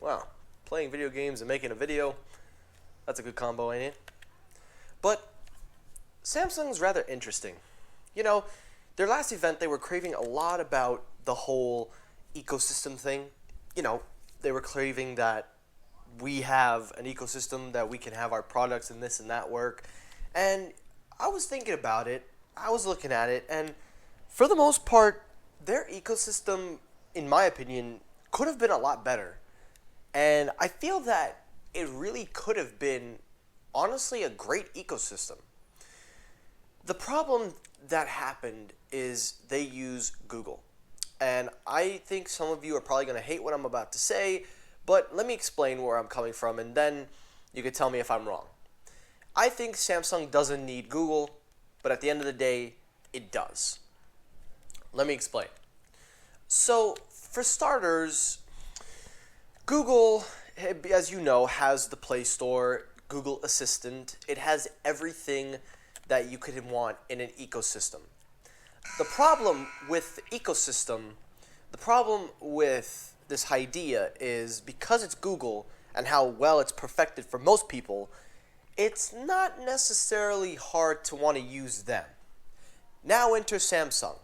Wow, playing video games and making a video, that's a good combo, ain't it? But Samsung's rather interesting. You know, their last event, they were craving a lot about the whole ecosystem thing. You know, they were craving that we have an ecosystem that we can have our products and this and that work. And I was thinking about it, I was looking at it, and for the most part, their ecosystem, in my opinion, could have been a lot better. And I feel that it really could have been, honestly, a great ecosystem. The problem that happened is they use Google. And I think some of you are probably going to hate what I'm about to say, but let me explain where I'm coming from, and then you can tell me if I'm wrong. I think Samsung doesn't need Google, but at the end of the day, it does. Let me explain. So, for starters, Google, as you know, has the Play Store, Google Assistant. It has everything that you could want in an ecosystem. The problem with the ecosystem, the problem with this idea is because it's Google and how well it's perfected for most people, it's not necessarily hard to want to use them. Now enter Samsung.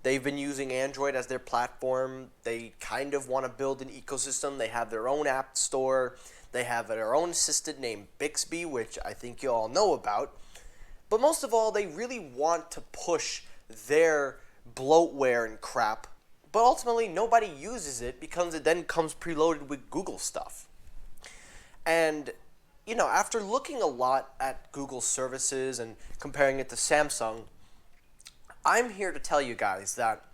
They've been using Android as their platform. They kind of want to build an ecosystem. They have their own app store. They have their own assistant named Bixby, which I think you all know about. But most of all, they really want to push their bloatware and crap, but ultimately nobody uses it because it then comes preloaded with Google stuff. And, you know, after looking a lot at Google services and comparing it to Samsung, I'm here to tell you guys that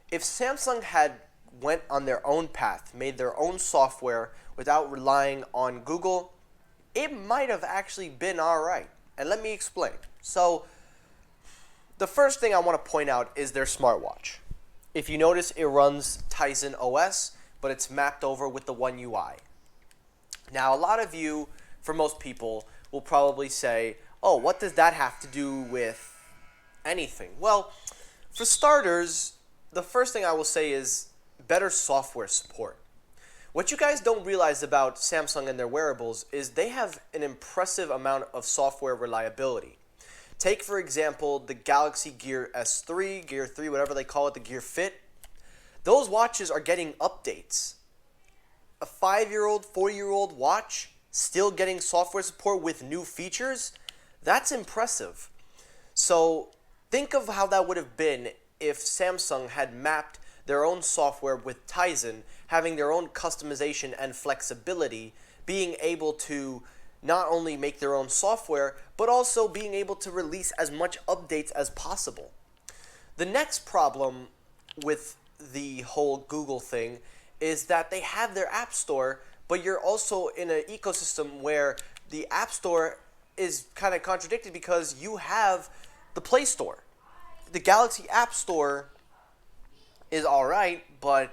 if Samsung had went on their own path, made their own software without relying on Google, it might have actually been alright. And let me explain. So, the first thing I want to point out is their smartwatch. If you notice, it runs Tizen OS, but it's mapped over with the One UI. Now, a lot of you, for most people, will probably say, oh, what does that have to do with anything? Well, for starters, the first thing I will say is better software support. What you guys don't realize about Samsung and their wearables is they have an impressive amount of software reliability. Take, for example, the Galaxy Gear S3, Gear 3, whatever they call it, the Gear Fit. Those watches are getting updates. A 5-year-old, 4-year-old watch still getting software support with new features? That's impressive. So think of how that would have been if Samsung had mapped their own software with Tizen, having their own customization and flexibility, being able to not only make their own software, but also being able to release as much updates as possible. The next problem with the whole Google thing is that they have their App Store, but you're also in an ecosystem where the App Store is kind of contradicted because you have the Play Store. The Galaxy App Store is alright, but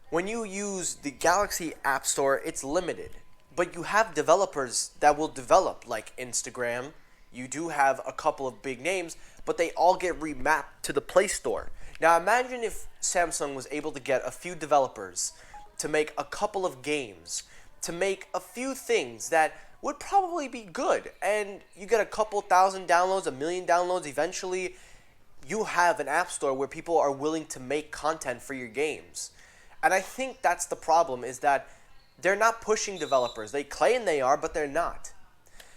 when you use the Galaxy App Store, it's limited. But you have developers that will develop, like Instagram. You do have a couple of big names, but they all get remapped to the Play Store. Now imagine if Samsung was able to get a few developers to make a couple of games, to make a few things that would probably be good, and you get a couple thousand downloads, 1 million downloads eventually. You have an app store where people are willing to make content for your games. And I think that's the problem, is that they're not pushing developers. They claim they are, but they're not.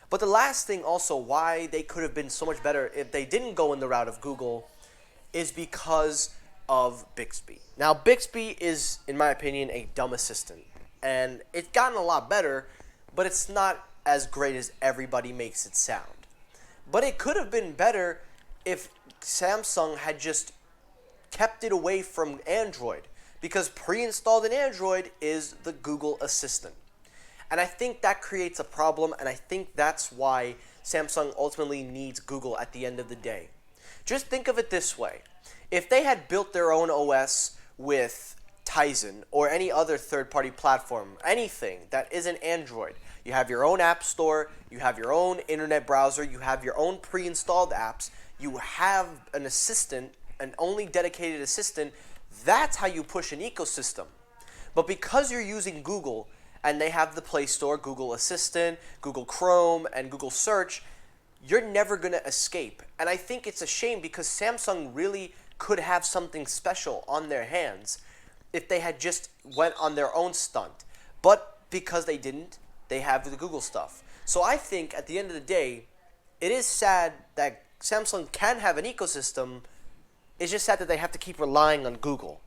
But the last thing also why they could have been so much better if they didn't go in the route of Google is because of Bixby. Now, Bixby is, in my opinion, a dumb assistant. And it's gotten a lot better, but it's not as great as everybody makes it sound. But it could have been better if Samsung had just kept it away from Android, because pre-installed in Android is the Google Assistant. And I think that creates a problem, and I think that's why Samsung ultimately needs Google at the end of the day. Just think of it this way. If they had built their own OS with Tizen or any other third-party platform, anything that isn't Android, you have your own app store, you have your own internet browser, you have your own pre-installed apps, you have an assistant, an only dedicated assistant, that's how you push an ecosystem. But because you're using Google and they have the Play Store, Google Assistant, Google Chrome, and Google Search, you're never going to escape. And I think it's a shame because Samsung really could have something special on their hands if they had just went on their own stunt. But because they didn't, they have the Google stuff. So I think at the end of the day, it is sad that Samsung can have an ecosystem. It's just sad that they have to keep relying on Google.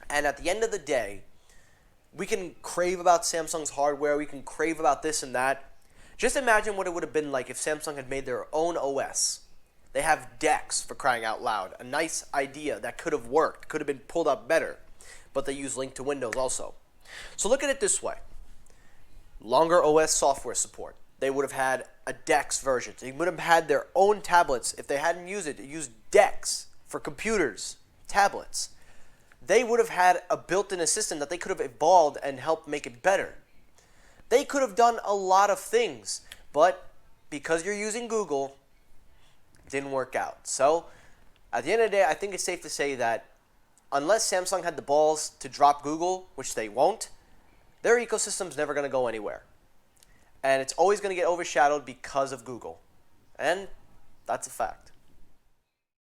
And at the end of the day, we can crave about Samsung's hardware. We can crave about this and that. Just imagine what it would have been like if Samsung had made their own OS. They have DeX, for crying out loud. A nice idea that could have worked, could have been pulled up better. But they use Link to Windows also. So look at it this way. Longer OS software support. They would have had a DeX version. They would have had their own tablets. If they hadn't used it, used DeX for computers, tablets. They would have had a built-in assistant that they could have evolved and helped make it better. They could have done a lot of things, but because you're using Google, it didn't work out. So at the end of the day, I think it's safe to say that unless Samsung had the balls to drop Google, which they won't, their ecosystem's never going to go anywhere. And it's always going to get overshadowed because of Google. And that's a fact.